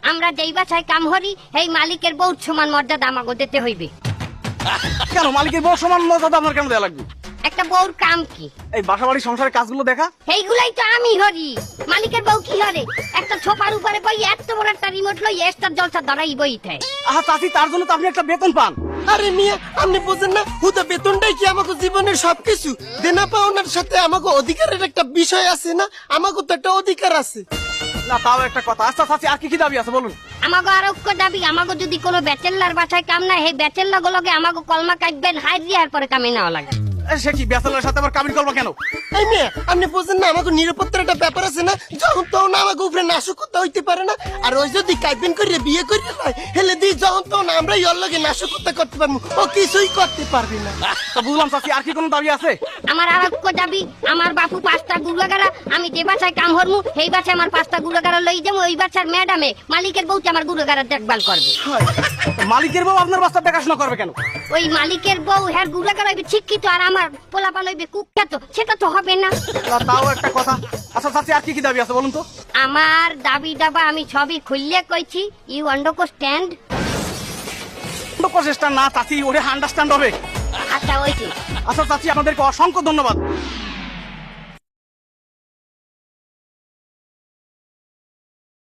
আমরা যেই বাসায় কাম করি এই মালিকের বউ সমান মর্যাদা আমাকে দিতে হইবে। কেন মালিকের বউ সমান মর্যাদা আপনার কেন দেওয়া লাগবে? একটা বউর কাম কি? এই বাসা বাড়ি সংসারের কাজগুলো দেখা। এইগুলাই তো আমি হরি। মালিকের বউ কি হরে? একটা ছোপার উপরে বই এত বড় একটা রিমোট লই এস্টার জলসা ধরাই বইতে। আহা চাচি, তার জন্য তো আপনি একটা বেতন পান। আরে মিয়া, আপনি বুঝেন না, হুদা বেতনটাই কি আমাকে জীবনের সবকিছু? দেনা পাওনার সাথে আমাকে অধিকারের একটা বিষয় আছে না? আমাকে তো একটা অধিকার আছে। না তাও একটা কথা। আচ্ছা চাচি, আর কি কি দাবি আছে বলুন? আমাকে আর ঐক্য দাবি, আমাকে যদি কোনো ব্যাচেলার বাসায় কাম না এই ব্যাচেলার গুলোকে আমাকে কলমা কাটবেন হাই দিয়ার পরে কামে নেওয়া লাগে। সে কি ব্যাচেলারের সাথে আবার কাবিন করবো কেন? এই মিয়া, আপনি বুঝেন না, আমাকে নিরাপত্তার একটা ব্যাপার আছে না? যখন তখন আমাকে উপরে নাশকতা হইতে পারে না। আর ওই যদি কাইবেন করিয়ে বিয়ে করিয়ে নয় হেলে দিই, যখন তখন আমরা ওর লগে নাশকতা করতে পারবো, ও কিছুই করতে পারবে না। তা বুঝলাম চাচি, আর কি কোনো দাবি আছে? আমার আর ঐক্য দাবি, আমার বাপু 5টা গুলাগারা, আমি যে বাসায় কাম হরমু এই বাসায় আমার 5টা গুলাগারা লই যাবো। ওই বাসার ম্যাডামে মালিকের বউটা আমার গুলাগারা দেখভাল করবে। মালিকের বউ আপনার বাচ্চা দেখাশোনা করবে কেন? ওই মালিকের বউ হ্যাঁ গুলাগারা হইবে শিক্ষিত আর আমার পোলাপান হইবে কুখ্যাত, সেটা তো হবে না। না, তাও একটা কথা। আচ্ছা চাচি, আর কি কি দাবি আছে বলুন তো? আমার দাবি দাবা আমি সবই খুললে কইছি, ইউ আন্ডারস্ট্যান্ড? প্রচেষ্টা না চাচি, ওরে আন্ডারস্ট্যান্ড হবে। আচ্ছা ওইটি। আচ্ছা চাচি, আপনাদেরকে অসংখ্য ধন্যবাদ।